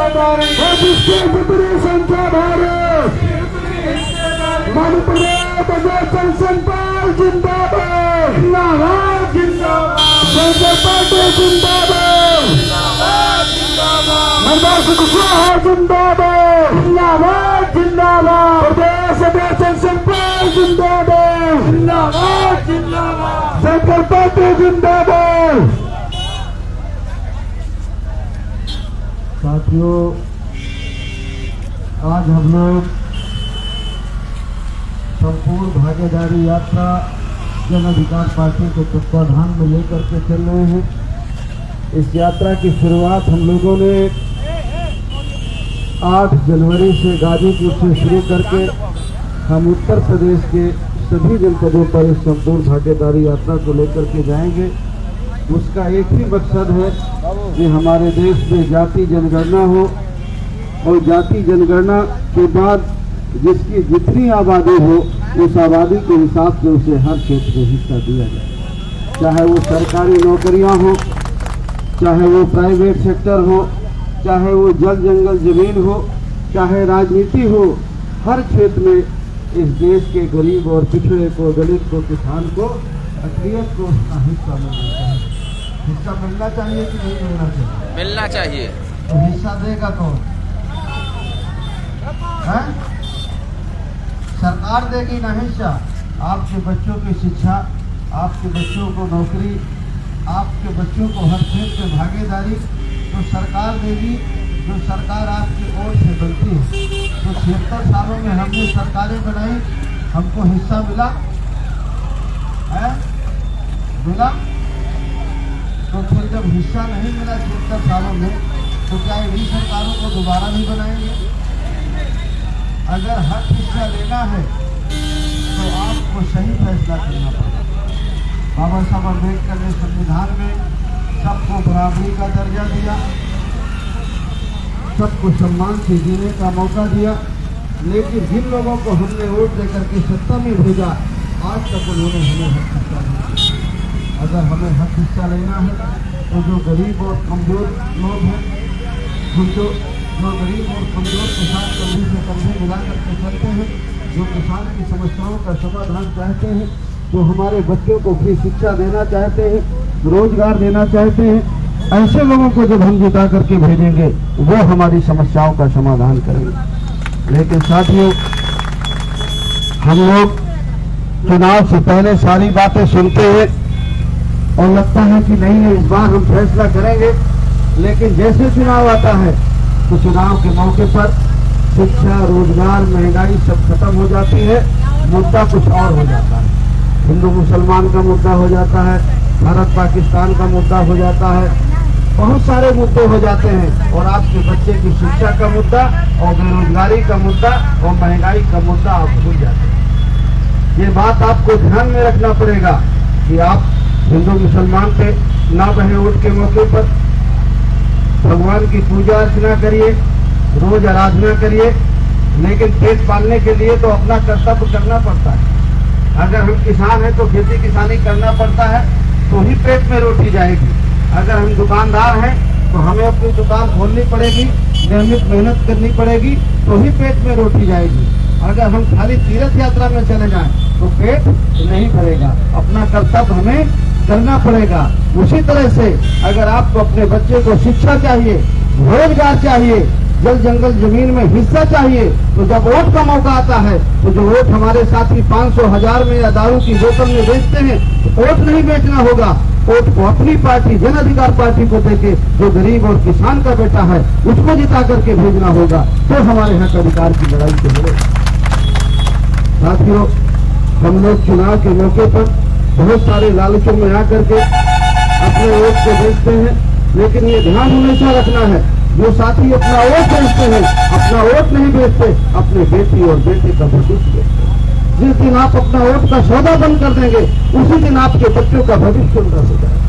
जिसकी जितनी संख्या भारत मणिपुर बजरंग संपाल जिंदाबाद जिंदाबाद पार्टी जिंदाबाद मनवास कुशवाहा जिंदाबाद जिंदाबाद प्रदेश बजरंग संपाल जिंदाबाद शंकर पार्टी जिंदाबाद। साथियों, आज हम लोग संपूर्ण भागीदारी यात्रा जन अधिकार पार्टी के तत्वाधान में लेकर के चल रहे हैं। इस यात्रा की शुरुआत हम लोगों ने 8 जनवरी से गाजीपुर से शुरू करके हम उत्तर प्रदेश के सभी जनपदों पर इस संपूर्ण भागीदारी यात्रा को लेकर के जाएंगे। उसका एक ही मकसद है कि हमारे देश में जाति जनगणना हो और जाति जनगणना के बाद जिसकी जितनी आबादी हो उस आबादी के हिसाब से उसे हर क्षेत्र में हिस्सा दिया जाए, चाहे वो सरकारी नौकरियां हो, चाहे वो प्राइवेट सेक्टर हो, चाहे वो जल जंगल जमीन हो, चाहे राजनीति हो। हर क्षेत्र में इस देश के गरीब और पिछड़े को, दलित को, किसान को, अकलियत को उसका हिस्सा मिलना चाहिए। हिस्सा मिलना चाहिए कि नहीं मिलना चाहिए? मिलना चाहिए। तो हिस्सा देगा कौन? सरकार देगी ना हिस्सा। आपके बच्चों की शिक्षा, आपके बच्चों को नौकरी, आपके बच्चों को हर क्षेत्र में भागीदारी तो सरकार देगी। जो सरकार आपकी ओर से बनती है, तो 76 सालों में हमने सरकारें बनाई, हमको हिस्सा मिला है? मिला? तो फिर जब हिस्सा नहीं मिला 76 सालों में, तो क्या इन्हीं सरकारों को दोबारा नहीं बनाएंगे? अगर हक हिस्सा लेना है तो आपको सही फैसला करना पड़ेगा। बाबा साहब अम्बेडकर ने संविधान में सबको बराबरी का दर्जा दिया, सबको सम्मान से जीने का मौका दिया, लेकिन जिन लोगों को हमने वोट देकर के सत्ता में भेजा, आज तक उन्होंने हमें हक हिस्सा नहीं दिया। अगर हमें हक हिस्सा लेना है तो जो गरीब और कमजोर लोग हैं, हम जो गरीब और कमजोर के साथ कंधे से कंधे मिला करके चलते हैं, जो किसान की समस्याओं का समाधान चाहते हैं, जो हमारे बच्चों को फ्री शिक्षा देना चाहते हैं, रोजगार देना चाहते हैं, ऐसे लोगों को जब हम जिता करके भेजेंगे वो हमारी समस्याओं का समाधान करेंगे। लेकिन साथियों, हम लोग चुनाव से पहले सारी बातें सुनते हैं और लगता है कि नहीं है, इस बार हम फैसला करेंगे, लेकिन जैसे चुनाव आता है तो चुनाव के मौके पर शिक्षा, रोजगार, महंगाई सब खत्म हो जाती है, मुद्दा कुछ और हो जाता है। हिंदू मुसलमान का मुद्दा हो जाता है, भारत पाकिस्तान का मुद्दा हो जाता है, बहुत सारे मुद्दे हो जाते हैं और आपके बच्चे की शिक्षा का मुद्दा और बेरोजगारी का मुद्दा और महंगाई का मुद्दा आप भूल जाते हैं। ये बात आपको ध्यान में रखना पड़ेगा कि आप हिंदू मुसलमान पे ना बहे वोट के मौके पर भगवान की पूजा अर्चना करिए, रोज आराधना करिए, लेकिन पेट पालने के लिए तो अपना कर्तव्य करना पड़ता है। अगर हम किसान हैं तो खेती किसानी करना पड़ता है, तो ही पेट में रोटी जाएगी। अगर हम दुकानदार हैं तो हमें अपनी दुकान खोलनी पड़ेगी, नियमित मेहनत करनी पड़ेगी, तो ही पेट में रोटी जाएगी। अगर हम खाली तीर्थ यात्रा में चले जाएं तो पेट नहीं भरेगा। अपना कर्तव्य हमें करना पड़ेगा। उसी तरह से अगर आपको अपने बच्चे को शिक्षा चाहिए, रोजगार चाहिए, जल जंगल जमीन में हिस्सा चाहिए, तो जब वोट का मौका आता है तो जो वोट हमारे साथी 500, 1000 में या दारू की बोतल में बेचते हैं, तो वोट नहीं बेचना होगा। वोट को अपनी पार्टी जन अधिकार पार्टी को देके जो गरीब और किसान का बेटा है उसको जिता करके भेजना होगा, तो हमारे हक अधिकार की लड़ाई के लिए। साथियों, हम लोग चुनाव के मौके पर बहुत सारे लालचों में आकर के अपने वोट को बेचते हैं, लेकिन ये ध्यान हमेशा रखना है, जो साथी अपना वोट बेचते हैं, अपना वोट नहीं बेचते, अपने बेटी और बेटे का भविष्य बेचते हैं। जिस दिन आप अपना वोट का सौदा बंद कर देंगे, उसी दिन आपके बच्चों का भविष्य उनका हो जाएगा।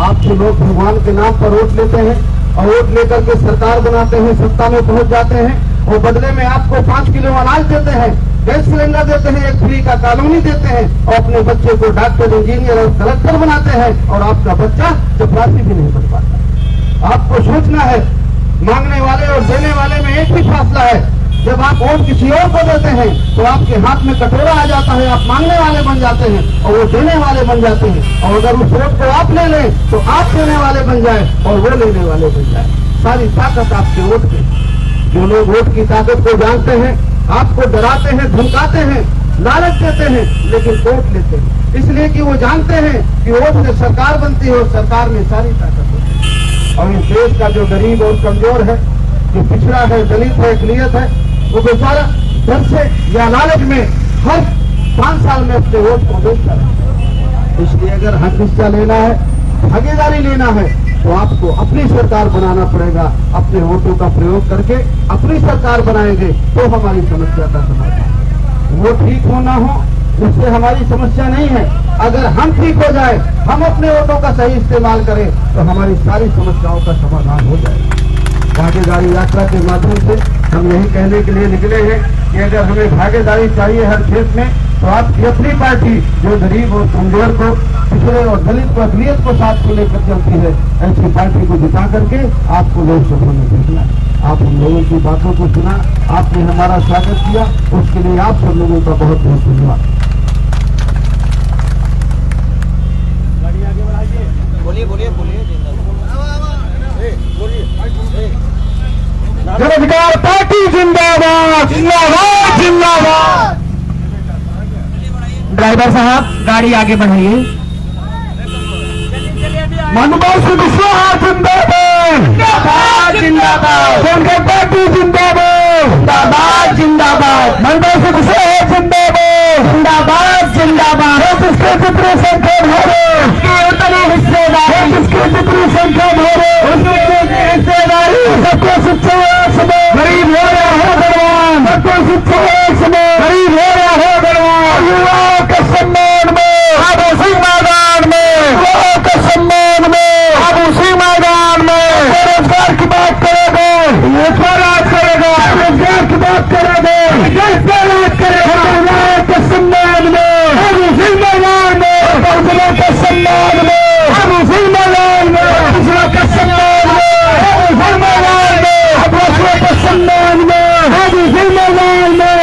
आपके लोग भगवान के नाम पर वोट लेते हैं और वोट लेकर के सरकार बनाते हैं, सत्ता में पहुंच जाते हैं और बदले में आपको 5 किलो अनाज देते हैं, गैस सिलेंडर देते हैं, एक फ्री का कॉलोनी देते हैं और अपने बच्चे को डॉक्टर, इंजीनियर और कलेक्टर बनाते हैं और आपका बच्चा चपरासी भी नहीं बन पाता। आपको सोचना है मांगने वाले और देने वाले में एक ही फासला है। जब आप वोट किसी और को देते हैं तो आपके हाथ में कटोरा आ जाता है, आप मांगने वाले बन जाते हैं और वो देने वाले बन जाते हैं। और अगर उस वोट को आप ले लें तो आप देने वाले बन जाए और वो लेने वाले बन जाए। सारी ताकत आपके वोट में। जो लोग वोट की ताकत को जानते हैं, आपको डराते हैं, धमकाते हैं, लालच देते हैं, लेकिन वोट लेते हैं इसलिए कि वो जानते हैं कि वोट से सरकार बनती है और सरकार में सारी ताकत होती है। और इस देश का जो गरीब और कमजोर है, जो पिछड़ा है, दलित है, अकलियत है, वो बेचारा डर से या लालच में हर 5 साल में अपने वोट को बेचता है। इसलिए अगर हक हिस्सा लेना है, भागीदारी लेना है, तो आपको अपनी सरकार बनाना पड़ेगा। अपने वोटों का प्रयोग करके अपनी सरकार बनाएंगे तो हमारी समस्या का समाधान। वो ठीक होना हो उससे हमारी समस्या नहीं है। अगर हम ठीक हो जाए, हम अपने वोटों का सही इस्तेमाल करें तो हमारी सारी समस्याओं का समाधान हो जाएगा। भागीदारी यात्रा के माध्यम से हम यही कहने के लिए निकले हैं कि अगर हमें भागीदारी चाहिए हर क्षेत्र में, तो आपकी अपनी पार्टी जो गरीब और कमजोर को, पिछड़े और दलित को, अकलियत को साथ को लेकर चलती है, ऐसी पार्टी को जिता करके आपको लोकसभा में भेजना। आप हम लोगों की बातों को सुना, आपने हमारा स्वागत किया, उसके लिए आप सब लोगों का बहुत बहुत धन्यवाद। जनअधिकार पार्टी जिंदाबाद, जिंदाबाद, जिंदाबाद। ड्राइवर साहब गाड़ी आगे बढ़ाइए। मनमोहन सिंह कुशवाहा जिंदाबाद, जिंदाबाद, जिंदाबाद। जनता पार्टी जिंदाबाद, जिंदाबाद, जिंदाबाद। मनमोहन सिंह कुशवाहा जिंदाबाद, जिंदाबाद, जिंदाबाद। जिसके जितनी संख्या भरे उसकी उतनी हिस्सेदारी, जिसकी जितनी संख्या भरे उसकी उतनी हिस्सेदारी। सबको शिक्षा गरीब हो या हो गरीब, सबको शिक्षा गरीब हो या हो गरीब। युवाओं के सम्मान में अब उसी मैदान में, युवाओं के सम्मान में अब उसी मैदान में। बेरोजगार की बात करेंगे, ये राज करेगा। बेरोजगार की बात करेंगे, कैसे राज करेगा। युवाओं के सम्मान में अब उसी मैदान में, बहुजनों के सम्मान में अब उसी मैदान में, पिछड़ों के सम्मान में अब उसी मैदान में, आदिवासियों के सम्मान में अब उसी मैदान में।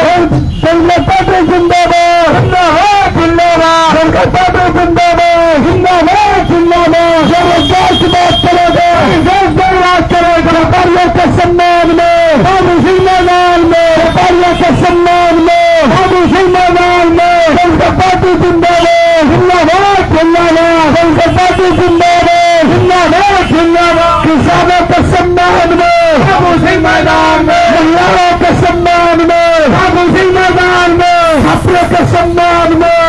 जनता पार्टी जिंदाबाद, जिंदाबाद, जिंदाबाद। जनता पार्टी जिंदाबाद, जिंदाबाद, जिंदाबाद। बेरोजगार की बात करेगा, बेरोजगार राज करेगा। व्यापारियों के सम्मान में अब उसी मैदान में, व्यापारियों के सम्मान में अब उसी मैदान में। जनता पार्टी जिंदाबाद, जिंदाबाद, जिंदाबाद। जनता पार्टी जिंदाबाद, जिंदाबाद, जिंदाबाद। किसानों के सम्मान में अब उसी मैदान में, महिलाओं के सम्मान में अब उसी मैदान में, छात्रों के सम्मान में